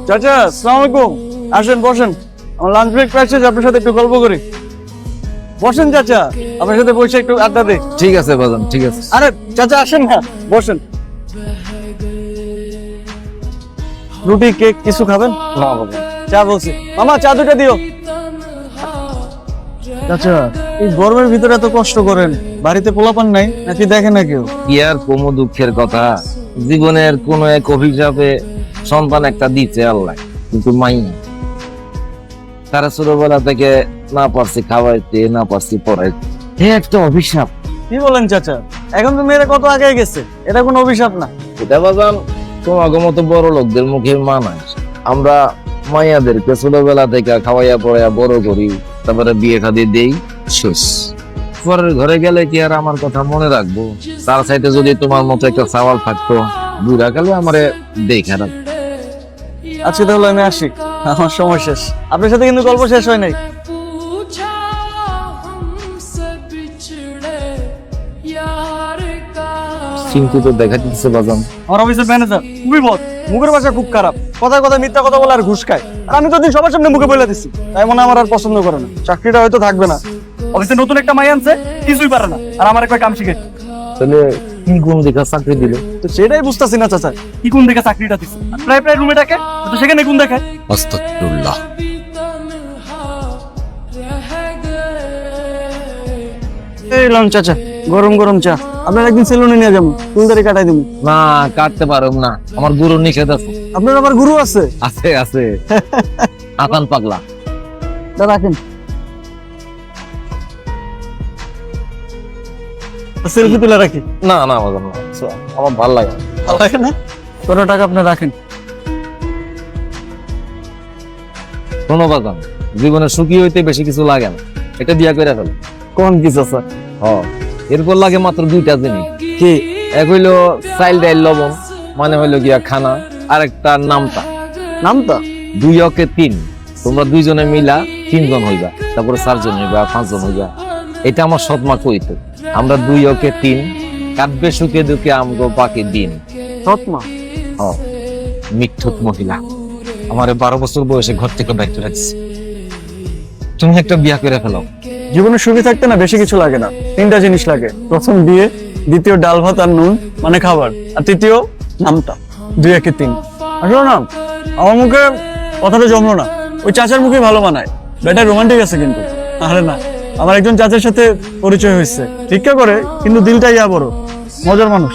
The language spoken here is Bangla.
চাচা, আসসালামু আলাইকুম। আসেন বসেন, আমার লাঞ্চ ব্রেক পাইছে, আপনার সাথে একটু গল্প করি। বসেন চাচা, আপনার সাথে বসে একটু আড্ডা দিই। ঠিক আছে বাজান, ঠিক আছে। আরে চাচা আসেন না, বসেন। রুটি কেক কিছু খাবেন? না বাবা, চা বলছি। মামা চা দুটা দিও। চাচা, এই গরমের ভিতরে এত কষ্ট করেন, বাড়িতে পোলাপান নাই নাকি দেখে না কেউ? কি আর কোন দুঃখের কথা, জীবনের কোন এক অভিশাপে সন্তান একটা দিচ্ছে আল্লাহ, কিন্তু মাই তারা ছোটবেলা থেকে না পারছি খাওয়াইতে, না পারছি পড়াইতে, একটা অভিশাপ। কি বলেন চাচা? এখন তো মেয়েরা কত আগে গেছে, এটা কোনো অভিশাপ না। এটা বাজান তোমাকে মতো বড় লোকদের মুখে মানায়। আমরা মাইয়াদেরকে ছোটবেলা থেকে খাওয়াইয়া পড়াইয়া বড় করি, তারপরে বিয়ে শাদী দেই, শেষ। পরের ঘরে গেলে কি আর আমার কথা মনে রাখবো? তার সাইডে যদি তোমার মতো একটা সওয়াল থাকতো, বুড়া কালে আমারে দেখে রাখ। আজকে তাহলে আমি আসি, আমার সময় শেষ। আপনার সাথে কিন্তু গল্প শেষ হয় নাই। চিন্তিত দেখা দিচ্ছে বাজান। আমার অফিসের ম্যানেজার খুবই বদ, মুখের ভাষা খুব খারাপ, কথায় কথায় মিথ্যা কথা বলে আর ঘুষ খায়। আর আমি তো দিন সবার সামনে মুখে বলে দিচ্ছি, তাই মনে হয় আমার আর পছন্দ করে না। চাকরিটা হয়তো থাকবে না। অফিসে নতুন একটা মাই আনছে, কিছুই পারে না, আর আমার একটা কাম শিখে। তাহলে কি গুণ দেখা চাকরি দিল? তো সেটাই বুঝতেছি না চাচা, কি কোন দেখে চাকরিটা দিচ্ছে। প্রায় প্রায় রুমে ডাকে, তো সেখানে কোন দেখায়। আস্তাগফিরুল্লাহ। এই লন চাচা, গরম গরম চা। আপনার একদিন সেলুনে নিয়ে যাবো, চুলদারি কাটাই দেবো। না, কাটতে পারব না, আমার গুরু নিষেধ আছে। আপনার আবার গুরু আছে? আছে আছে, আতান পাগলা। রাখেন, সেলফি তুলে রাখি। না না বাজান না, আমার ভালো লাগে না। ভালো লাগে না? কত টাকা আপনি রাখেন? শোনো বাজান, জীবনে সুখী হইতে বেশি কিছু লাগে না, এটা বিয়া করে ফেল। কোন কি চাচা? এরপর লাগে মাত্র দুইটা জিনিস। কি? এক হইলো চাইল ডাইল লবণ, মানে হইলো গিয়া খানা, আর একটা নামতা। নামটা? 2-3, তোমরা দুইজনে মিলা 3 জন হইবা, তারপরে 4 জন হইবা, 5 জন হইবা। এটা আমার সৎমা কইতো। আমরা 2-3 কাটবে সুখে দুঃখে আমগো বাকি দিন। সৎমা? মিথ্যুক মহিলা আমারে 12 বছর বয়সে ঘর থেকে বাইর করে দিচ্ছে। তুমি একটা বিয়া করে ফেলো। জীবনে সুখী থাকতে না বেশি কিছু লাগে না, 3টা জিনিস লাগে। প্রথম বিয়ে, দ্বিতীয় ডাল ভাত আর নুন মানে খাবার, আর তৃতীয় নামটা। 2-3। আসলে না, আমার মুখে কথাটা জমলো না, ওই চাচার মুখে ভালো মানায়। বেটা রোমান্টিক আছে কিন্তু। আরে না, আমার একজন চাচার সাথে পরিচয় হয়েছে, ভিক্ষা করে কিন্তু দিলটা ইয়া বড়, মজার মানুষ।